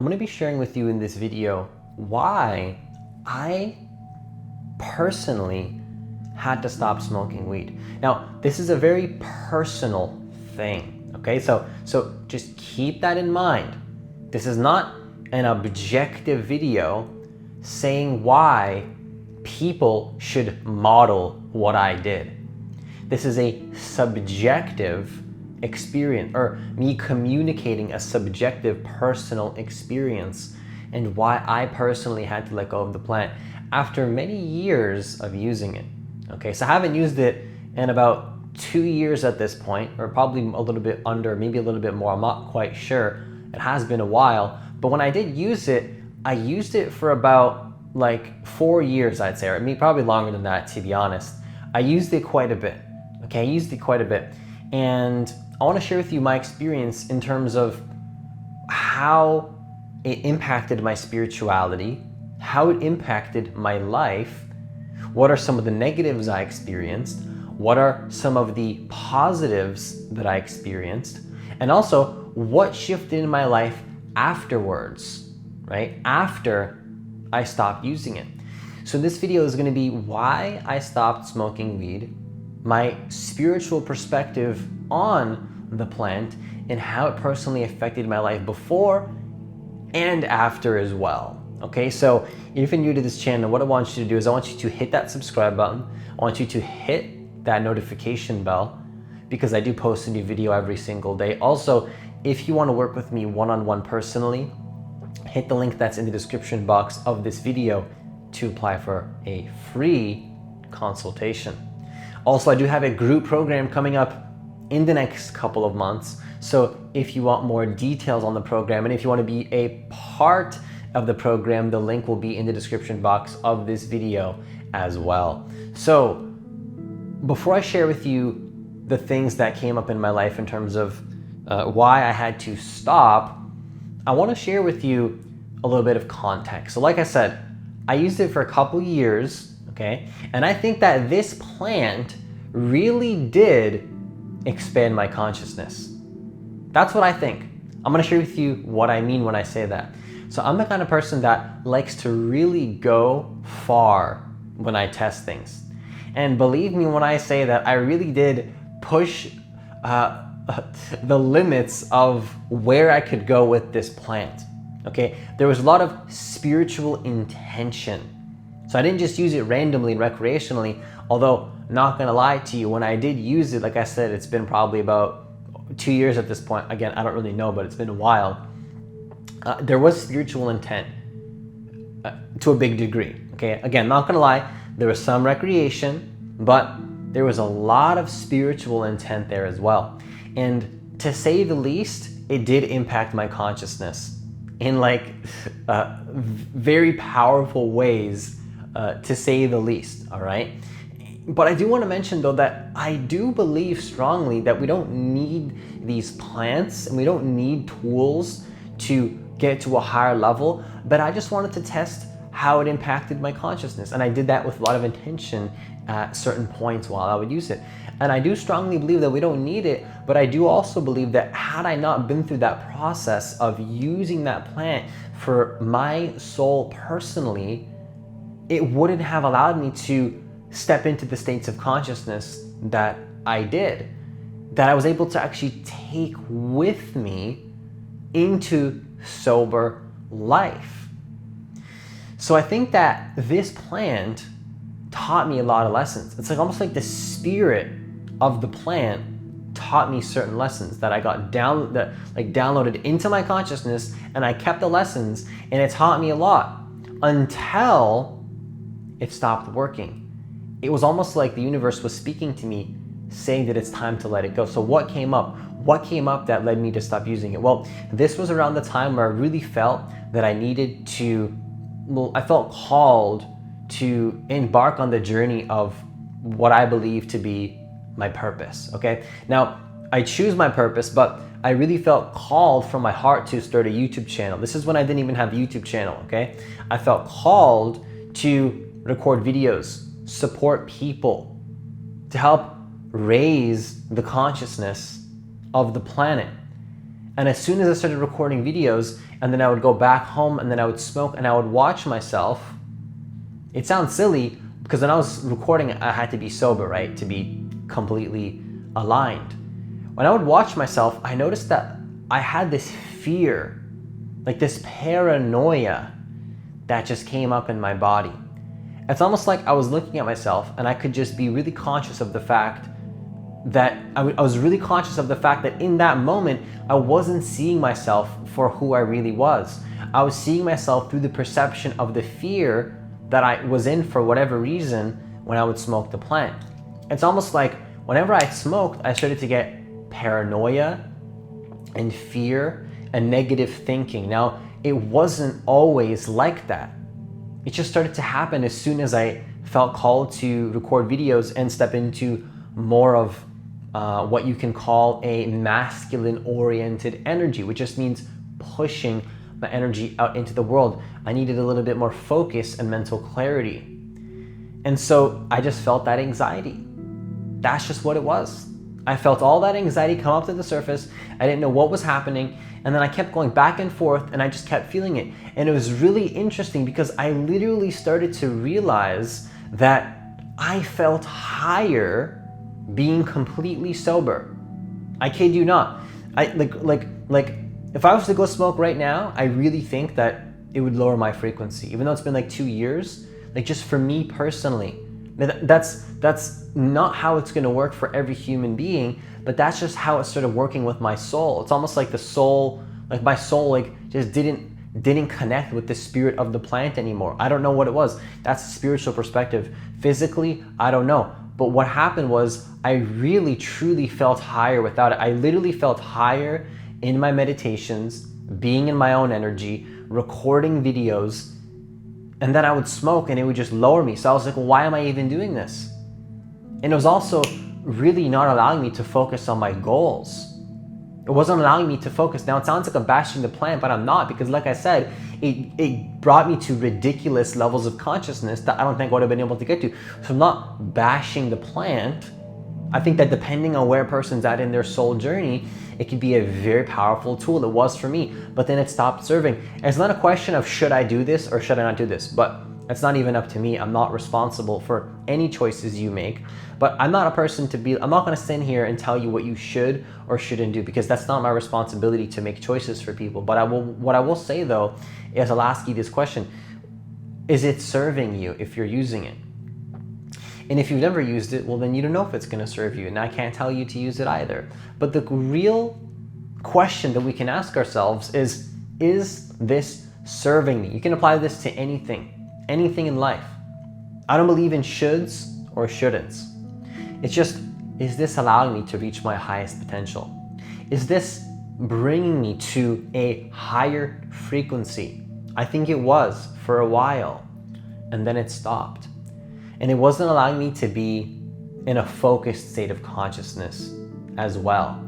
I'm going to be sharing with you in this video why I personally had to stop smoking weed. Now, this is a very personal thing, okay? So just keep that in mind. This is not an objective video saying why people should model what I did. This is a subjective experience, or me communicating a subjective personal experience and why I personally had to let go of the plant after many years of using it. Okay, so I haven't used it in about 2 years at this point, or probably a little bit under, maybe a little bit more, I'm not quite sure. It has been a while, but when I did use it, I used it for about like 4 years, I'd say, or maybe probably longer than that, to be honest. I used it quite a bit. Okay, I used it quite a bit. And I want to share with you my experience in terms of how it impacted my spirituality, how it impacted my life, what are some of the negatives I experienced, what are some of the positives that I experienced, and also what shifted in my life afterwards, right? After I stopped using it. So this video is going to be why I stopped smoking weed, my spiritual perspective on the plant, and how it personally affected my life before and after as well. Okay, so if you're new to this channel, what I want you to do is I want you to hit that subscribe button. I want you to hit that notification bell because I do post a new video every single day. Also, if you want to work with me one-on-one personally, hit the link that's in the description box of this video to apply for a free consultation. Also, I do have a group program coming up in the next couple of months. So if you want more details on the program and if you want to be a part of the program, the link will be in the description box of this video as well. So before I share with you the things that came up in my life in terms of why I had to stop, I want to share with you a little bit of context. So like I said, I used it for a couple years, okay? And I think that this plant really did expand my consciousness. That's what I think. I'm going to share with you what I mean when I say that. So I'm the kind of person that likes to really go far when I test things. And believe me when I say that I really did push the limits of where I could go with this plant. Okay, there was a lot of spiritual intention. So I didn't just use it randomly and recreationally, although not gonna lie to you, when I did use it, like I said, it's been probably about 2 years at this point. Again, I don't really know, but it's been a while. There was spiritual intent to a big degree. Okay, again, not gonna lie, there was some recreation, but there was a lot of spiritual intent there as well. And to say the least, it did impact my consciousness in like very powerful ways, to say the least, all right? But I do want to mention though that I do believe strongly that we don't need these plants and we don't need tools to get to a higher level, but I just wanted to test how it impacted my consciousness. And I did that with a lot of intention at certain points while I would use it. And I do strongly believe that we don't need it, but I do also believe that had I not been through that process of using that plant for my soul personally, it wouldn't have allowed me to step into the states of consciousness that I did, that I was able to actually take with me into sober life. So I think that this plant taught me a lot of lessons. It's like almost like the spirit of the plant taught me certain lessons that I got downloaded into my consciousness, and I kept the lessons, and it taught me a lot until it stopped working. It was almost like the universe was speaking to me, saying that it's time to let it go. So what came up? What came up that led me to stop using it? Well, this was around the time where I really felt that I needed to, I felt called to embark on the journey of what I believe to be my purpose, okay? Now, I choose my purpose, but I really felt called from my heart to start a YouTube channel. This is when I didn't even have a YouTube channel, okay? I felt called to record videos, support people, to help raise the consciousness of the planet. And as soon as I started recording videos, and then I would go back home and then I would smoke and I would watch myself. It sounds silly because when I was recording, I had to be sober, right? To be completely aligned. When I would watch myself, I noticed that I had this fear, like this paranoia that just came up in my body. It's almost like I was looking at myself and I could just be really conscious of the fact that I was really conscious of the fact that in that moment, I wasn't seeing myself for who I really was. I was seeing myself through the perception of the fear that I was in for whatever reason when I would smoke the plant. It's almost like whenever I smoked, I started to get paranoia and fear and negative thinking. Now, it wasn't always like that. It just started to happen as soon as I felt called to record videos and step into more of what you can call a masculine-oriented energy, which just means pushing my energy out into the world. I needed a little bit more focus and mental clarity. And so I just felt that anxiety. That's just what it was. I felt all that anxiety come up to the surface. I didn't know what was happening. And then I kept going back and forth and I just kept feeling it. And it was really interesting because I literally started to realize that I felt higher being completely sober. I kid you not. Like if I was to go smoke right now, I really think that it would lower my frequency. Even though it's been like 2 years, like just for me personally. That's not how it's gonna work for every human being, but that's just how it started working with my soul. It's almost like the soul, like my soul like just didn't connect with the spirit of the plant anymore. I don't know what it was. That's a spiritual perspective. Physically, I don't know. But what happened was I really truly felt higher without it. I literally felt higher in my meditations, being in my own energy, recording videos, and then I would smoke and it would just lower me. So I was like, well, why am I even doing this? And it was also really not allowing me to focus on my goals. It wasn't allowing me to focus. Now it sounds like I'm bashing the plant, but I'm not, because like I said, it brought me to ridiculous levels of consciousness that I don't think I would have been able to get to. So I'm not bashing the plant. I think that depending on where a person's at in their soul journey, it could be a very powerful tool. It was for me, but then it stopped serving. And it's not a question of should I do this or should I not do this, but it's not even up to me. I'm not responsible for any choices you make, but I'm not a person to be, I'm not gonna sit here and tell you what you should or shouldn't do, because that's not my responsibility to make choices for people. But what I will say though, is I'll ask you this question. Is it serving you if you're using it? And if you've never used it, well then you don't know if it's gonna serve you, and I can't tell you to use it either. But the real question that we can ask ourselves is this serving me? You can apply this to anything in life. I don't believe in shoulds or shouldn'ts. It's just, is this allowing me to reach my highest potential? Is this bringing me to a higher frequency? I think it was for a while, and then it stopped. And it wasn't allowing me to be in a focused state of consciousness as well.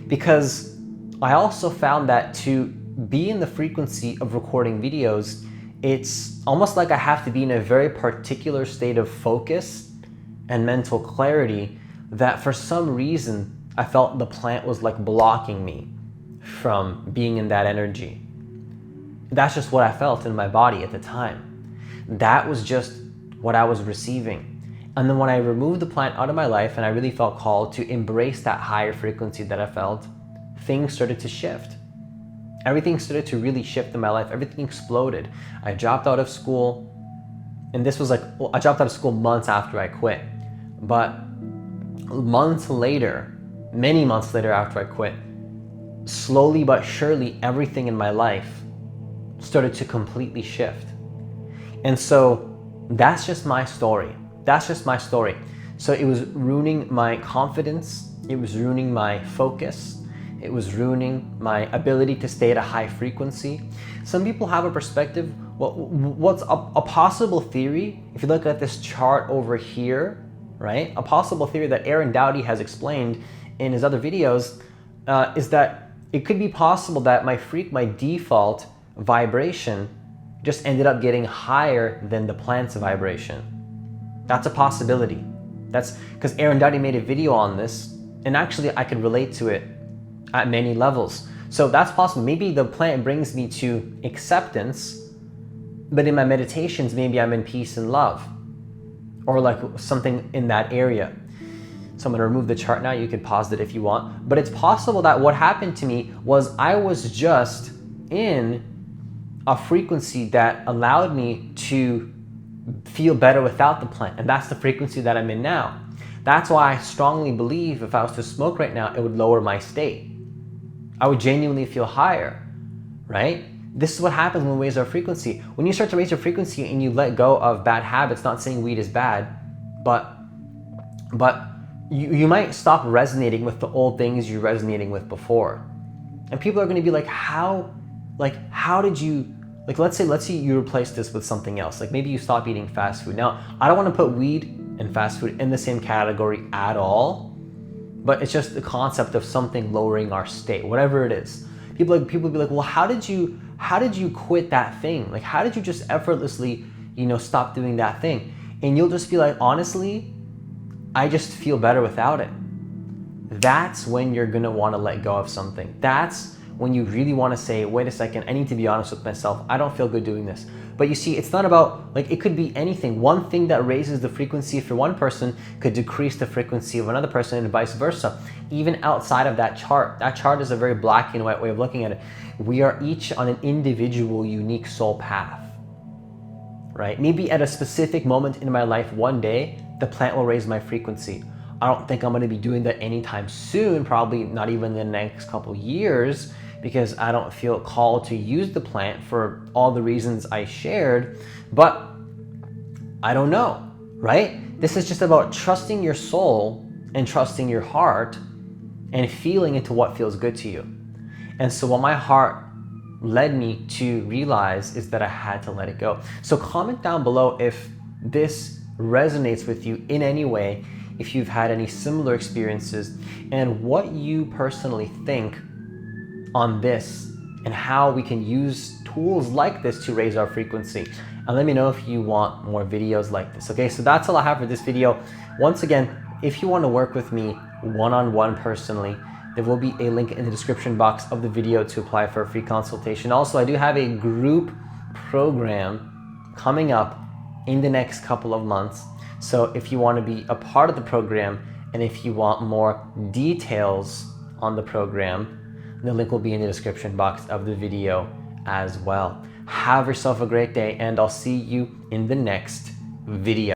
Because I also found that to be in the frequency of recording videos, it's almost like I have to be in a very particular state of focus and mental clarity that for some reason I felt the plant was like blocking me from being in that energy. That's just what I felt in my body at the time. That was just what I was receiving. And then when I removed the plant out of my life and I really felt called to embrace that higher frequency that I felt, things started to shift. Everything started to really shift in my life. Everything exploded. I dropped out of school, and this was like, well, I dropped out of school months after I quit. But months later, many months later after I quit, slowly but surely everything in my life started to completely shift. And so that's just my story. That's just my story. So it was ruining my confidence. It was ruining my focus. It was ruining my ability to stay at a high frequency. Some people have a perspective, what's a possible theory, if you look at this chart over here, right? A possible theory that Aaron Doughty has explained in his other videos is that it could be possible that my default vibration just ended up getting higher than the plant's vibration. That's a possibility. That's because Aaron Doughty made a video on this, and actually I could relate to it at many levels. So that's possible. Maybe the plant brings me to acceptance, but in my meditations, maybe I'm in peace and love, or like something in that area. So I'm going to remove the chart now. You can pause it if you want. But it's possible that what happened to me was I was just in a frequency that allowed me to feel better without the plant. And that's the frequency that I'm in now. That's why I strongly believe if I was to smoke right now, it would lower my state. I would genuinely feel higher, right? This is what happens when we raise our frequency. When you start to raise your frequency and you let go of bad habits, not saying weed is bad, but you might stop resonating with the old things you're resonating with before. And people are going to be like, how did you, like, let's say you replace this with something else. Like maybe you stop eating fast food. Now, I don't want to put weed and fast food in the same category at all, but it's just the concept of something lowering our state, whatever it is. People be like, well, how did you quit that thing? Like, how did you just effortlessly, stop doing that thing? And you'll just be like, honestly, I just feel better without it. That's when you're gonna wanna let go of something. That's when you really wanna say, wait a second, I need to be honest with myself. I don't feel good doing this. But you see, it's not about, like, it could be anything. One thing that raises the frequency for one person could decrease the frequency of another person and vice versa. Even outside of that chart is a very black and white way of looking at it. We are each on an individual, unique soul path, right? Maybe at a specific moment in my life, one day, the plant will raise my frequency. I don't think I'm gonna be doing that anytime soon, probably not even in the next couple years, because I don't feel called to use the plant for all the reasons I shared, but I don't know, right? This is just about trusting your soul and trusting your heart and feeling into what feels good to you. And so what my heart led me to realize is that I had to let it go. So comment down below if this resonates with you in any way, if you've had any similar experiences, and what you personally think on this and how we can use tools like this to raise our frequency. And let me know if you want more videos like this. Okay, so that's all I have for this video. Once again, if you want to work with me one-on-one personally, there will be a link in the description box of the video to apply for a free consultation. Also, I do have a group program coming up in the next couple of months. So if you want to be a part of the program and if you want more details on the program, the link will be in the description box of the video as well. Have yourself a great day, and I'll see you in the next video.